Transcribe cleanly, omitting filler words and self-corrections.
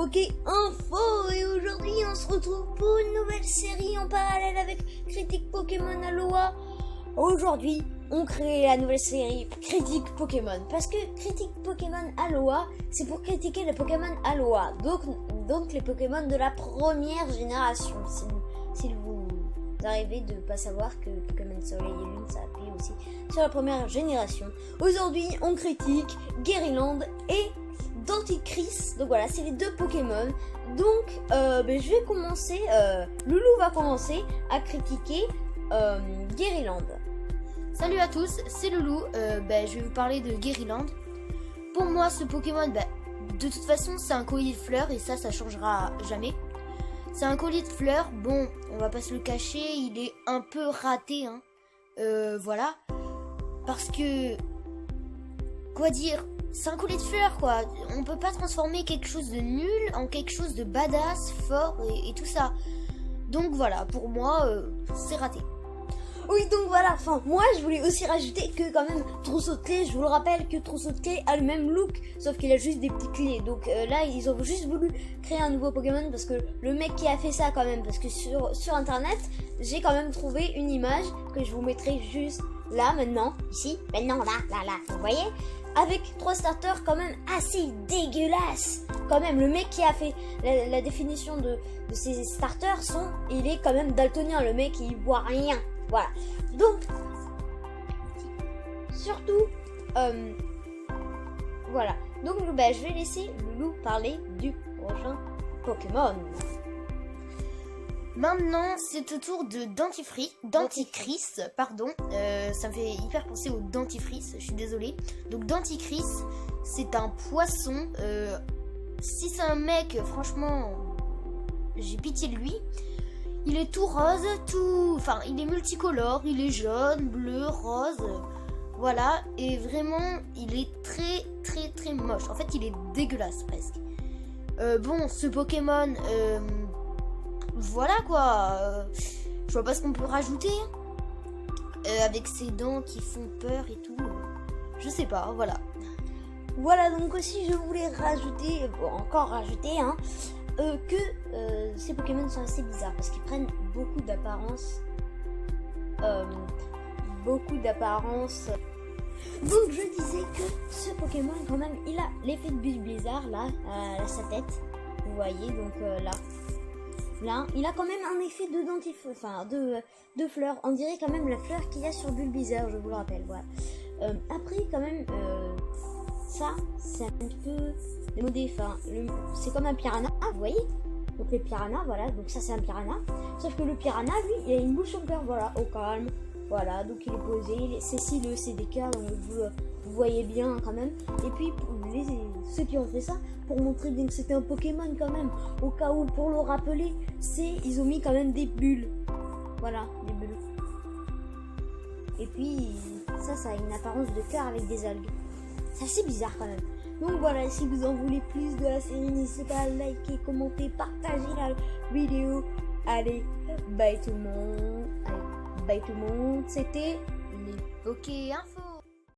Poké Info et aujourd'hui on se retrouve pour une nouvelle série en parallèle avec Critique Pokémon Aloha. Aujourd'hui on crée la nouvelle série Critique Pokémon parce que Critique Pokémon Aloha c'est pour critiquer les Pokémon Aloha, donc les Pokémon de la première génération. Si vous arrivez de pas savoir que Pokémon Soleil et Lune s'appelait aussi sur la première génération. Aujourd'hui on critique Guerryland et Denticris, donc voilà, c'est les deux Pokémon. Donc je vais commencer, Loulou va commencer à critiquer Guerryland. Salut à tous, c'est Loulou, je vais vous parler de Guerryland. Pour moi ce Pokémon, de toute façon c'est un collier de fleurs et ça changera jamais. C'est un collier de fleurs, bon on va pas se le cacher, il est un peu raté, hein. Voilà, parce que, quoi dire, c'est un collier de fleurs quoi, on peut pas transformer quelque chose de nul en quelque chose de badass, fort et tout ça. Donc voilà, pour moi c'est raté. Oui, donc voilà, enfin, moi je voulais aussi rajouter que quand même Trousseau de Clés, je vous le rappelle que Trousseau de Clés a le même look, sauf qu'il a juste des petites clés. Donc là, ils ont juste voulu créer un nouveau Pokémon parce que le mec qui a fait ça quand même, parce que sur internet, j'ai quand même trouvé une image que je vous mettrai juste là, maintenant, ici, maintenant, là, vous voyez, avec 3 starters quand même assez dégueulasses. Quand même, le mec qui a fait la définition de ces starters il est quand même daltonien, le mec il voit rien. Voilà, donc, surtout, voilà, donc je vais laisser Loulou parler du prochain Pokémon. Maintenant, c'est au tour de Denticris, pardon, ça me fait hyper penser au dentifrice, je suis désolée. Donc Denticris, c'est un poisson, si c'est un mec, franchement, j'ai pitié de lui. Il est tout rose, il est multicolore, il est jaune, bleu, rose, voilà, et vraiment, il est très moche. En fait, il est dégueulasse presque. Bon, ce Pokémon, voilà quoi, je vois pas ce qu'on peut rajouter, avec ses dents qui font peur et tout, je sais pas, voilà. Voilà, donc aussi je voulais rajouter, hein, que ces Pokémon sont assez bizarres parce qu'ils prennent beaucoup d'apparence. Donc je disais que ce Pokémon quand même il a l'effet de Bulbizarre là à sa tête. Vous voyez donc là il a quand même un effet de de fleurs. On dirait quand même la fleur qu'il y a sur Bulbizarre, je vous le rappelle. Voilà. Après quand même ça c'est un peu démodé, c'est comme un piranha, vous voyez, donc les piranhas, voilà, donc ça c'est un piranha, sauf que le piranha lui il a une bouche en cœur, voilà, au calme, voilà, donc il est posé, c'est cils, c'est des cœurs, donc vous voyez bien quand même. Et puis ceux qui ont fait ça pour montrer bien que c'était un Pokémon quand même, au cas où, pour le rappeler, ils ont mis quand même des bulles, voilà, des bulles, et puis ça a une apparence de cœur avec des algues. C'est assez bizarre quand même. Donc voilà, si vous en voulez plus de la série, n'hésitez pas à liker, commenter, partager la vidéo. Allez, bye tout le monde. C'était les Poké Info.